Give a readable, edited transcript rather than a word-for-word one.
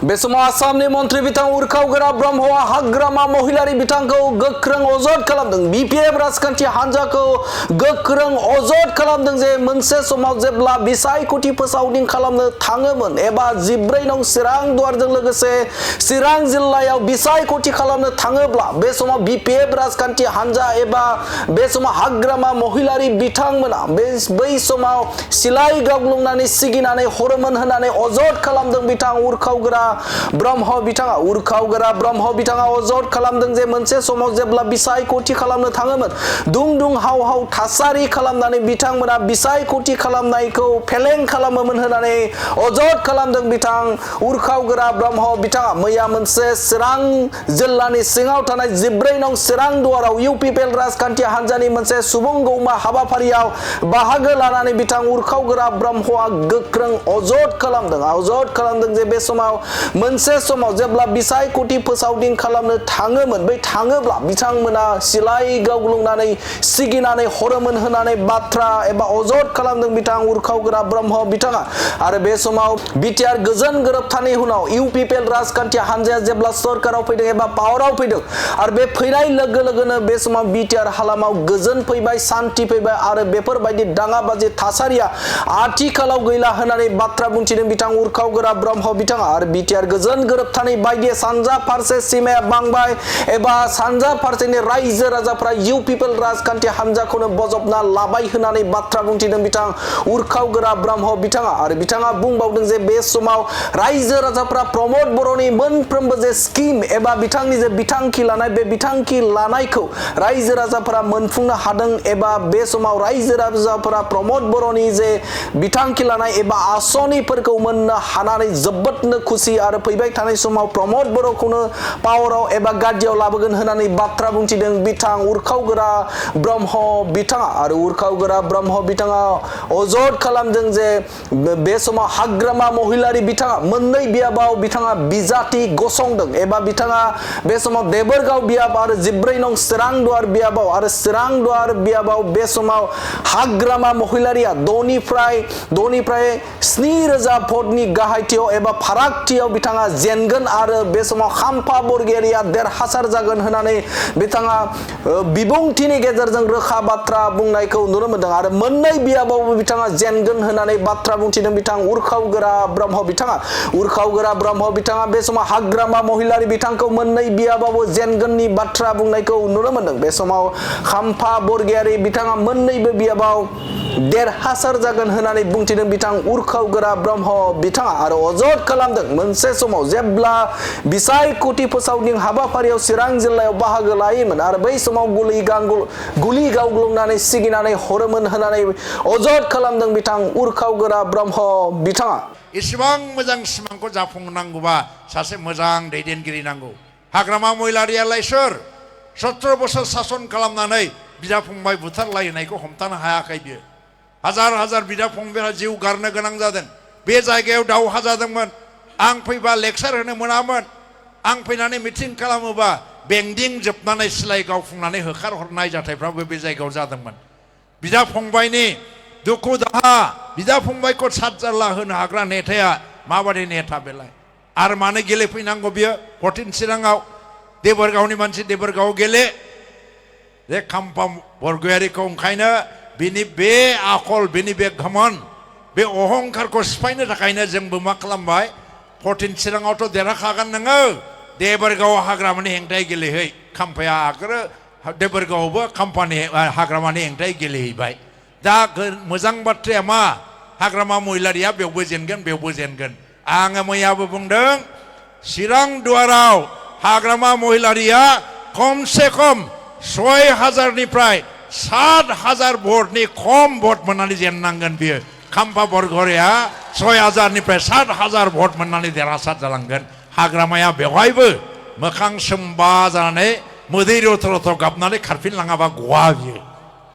बे समाव आसामनि मन्त्रि बिथां उरखावगोरा ब्रह्मआ हाग्रामा महिलारि बिथांखौ गोख्रों अजद खालामदों। बिपिएफ राजखान्थि हान्जाखौ गोख्रों अजद खालामदों जे मोनसे समाव जेब्ला बिसायख'थि फोसावदिं खालामनो थाङोमोन एबा 14 नं चिरां दुवारजों लोगोसे चिरां जिल्लायाव बिसायख'थि खालामनो थाङोब्ला बे समाव बिपिएफ राजखान्थि हान्जा एबा बे समाव हाग्रामा महिलारि बिथांमोना बै समाव सिलाइ गावग्लुंनानै सिगिनानै हरोमोन होननानै अजद खालामदों बिथां उरखावगोरा ब्रह्म बिथाङा। उरखावगोरा ब्रह्म बिथाङा अजद खालामदों जे मोनसे समाव जेब्ला बिसायख'थि खालामनो थाङोमोन दुं दुं हाव हाव थासारि खालामनानै बिथांमोना बिसायख'थि खालामनायखौ फेलें खालामोमोन होननानै अजद खालामदों बिथां उरखावगोरा ब्रह्म बिथाङा। मैया मोनसे चिरां जिल्लानि सिङाव थानाय 14 नं चिरां दुवाराव इउपिपिएल राजखान्थि हान्जानि मोनसे सुबुं गौमा हाबाफारियाव बाहागो लानानै बिथां उरखावगोरा ब्रह्मआ गोख्रों अजद खालामदों जे बे समाव मोनसे समाव जेब्ला बिसायख'थि फोसावदिं खालामनो थाङोमोन बै थाङोब्ला बिथांमोना सिलाइ गावग्लुंनानै सिगिनानै हरोमोन होननानै बाथ्रा एबा अजद खालामदों बिथां उरखावगोरा ब्रह्म बिथाङा। आरो बे समाव बिटिआर गोजोन गोरोबथानि उनाव इउपिपिएल राजखान्थि हान्जाया जेब्ला सरकाराव फैदों एबा पावाराव फैदों आरो बे फैनाय लोगो लोगोनो बे समाव बिटिआर हालामाव गोजोन फैबाय, सान्थि फैबाय आरो बेफोरबायदि दाङाबाजि थासारिया आथिखालाव गैला होननानै बाथ्रा बुंथिदों बिथां उरखावगोरा ब्रह्म बिथाङा। आरो बिटिआर गोजोन गोरोबथानि बायदि सानजा फारसे सीमाया बांबाय एबा सानजा फारसेनि रायजो राजाफ्रा इउपिपिएल राजखान्थि हान्जाखौनो बजबना लाबाय होननानै बाथ्रा बुंथिदों बिथां उरखावगोरा ब्रह्म बिथाङा। आरो बिथाङा बुंबावदों जे बे समाव रायजो राजाफ्रा प्रमद बर'नि मोनफ्रोमबो जे स्किम एबा बिथांनि जे बिथांखि लानाय बे बिथांखि लानायखौ रायजो राजाफोरा मोनफुंनो हादों एबा बे समाव रायजो राजाफोरा प्रमद बर'नि जे बिथांखि लानाय एबा आसनिफोरखौ मोननो हानानै जोबोदनो खुसि आरो फैबाय थानाय समाव प्रमद बर'खौनो पावाराव एबा गादियाव लाबोगोन होननानै बाथ्रा बुंथिदों बिथां उरखावगोरा ब्रह्म बिथाङा। आरो उरखावगोरा ब्रह्म बिथाङा अजद खालामदों जे बे समाव हाग्रामा महिलारि बिथाङा मोननै बियाबाव बिथाङा बिजाथि गसंदों एबा बिथाङा बे समाव देबोरगाव बियाब आरो 14 नं चिरां दुवार बियाबाव आरो चिरां दुवार बियाबाव बे समाव हाग्रामा महिलारिया 6निफ्राय 7,000 भटनि गाहायथियाव एबा फारागथियाव बिथाङा जेनगोन आरो बे समाव खाम्फा बरगयारिया देरहासार जागोन होननानै बिथाङा बिबुंथिनि गेजेरजों रोखा बाथ्रा बुंनायखौ नुनो मोनदों। आरो मोननै बियाबावबो बिथाङा जेनगोन होननानै बाथ्रा बुंथिदों बिथां उरखावगोरा ब्रह्म बिथाङा। उरखावगोरा ब्रह्म बिथाङा बे समाव हाग्रामा महिलारि बिथांखौ मोननै बियाबावबो जेनगोननि बाथ्रा बुंनायखौ नुनो मोनदों। बे समाव खाम्फा बरगयारि बिथाङा मोननैबो बियाबाव देरहासार जागोन होननानै बुंथिदों बिथां उरखावगोरा ब्रह्म बिथाङा। आरो अजद खालामदों मोनसे समाव जेब्ला बिसायख'थि फोसावदिं हाबाफारियाव चिरां जिल्लायाव बाहागो लायोमोन आरो बै समाव गुलि गावग्लुंनानै सिगिनानै हरोमोन होननानै अजद खालामदों बिथां उरखावगोरा ब्रह्म बिथाङा। इसेबां मोजां सिमांखौ जाफुंनांगौबा सासे मोजां दैदेनगिरि नांगौ। हाग्रामा महिलारियालाय सोर? 17 बोसोर सासन खालामनानै बिदा फंबाय बुथारलायनायखौ हमथानो हायाखै बियो। हाजार हाजार बिदा फंबायहा जिउ गारनो गोनां जादों। बे जायगायाव दावहा जादोंमोन। आं फैबा लेक्सार होनो मोनामोन। आं फैनानै मिटिं खालामोबा बेंदिं जोबनानै सिलाइ गावफुंनानै होखारहरनाय जाथायफ्राबो बे जायगायाव जादोंमोन। बिदा फंबायनि दुखु दाहा बिदा फंबायखौ सातजारला होनो हाग्रा नेथाया माबादि नेथा बेलाय? आरो मानो गेलेफैनांगौ बियो 14 चिराङाव? देबोरगावनि मानसि देबोरगाव गेले जे खाम्फा बरगयारिखौ ओंखायनो बिनि बे आखल बिनि बे घमन बे अहंकारखौ सिफायनो थाखायनो जोंबो मा खालामबाय 14 चिराङावथ' देरहाखागोन नोङो। देबोरगाव हाग्रामानि हेंथायै गेलेहै। खाम्फाया आगोलो देबोरगावआवबो खाम्फानि हाग्रामानि हेंथायै गेलेहैबाय। दा मोजां बाथ्राया मा? हाग्रामा महिलारिया बेयावबो जेनगोन। आङो मैयाबो बुंदों चिरां दुवाराव हाग्रामा महिलारिया खमसे खम 6,000निफ्राय 7,000 भटनि खम भट मोननानै जेननांगोन बियो। खाम्फा बरगयारिया 6,000निफ्राय 7,000 भट मोननानै देरहासार जालांगोन। हाग्रामाया बेवहायबो मोखां सोमबा जानानै मोदै रथ' रथ' गाबनानै खारफिनलाङाबा गवा बियो।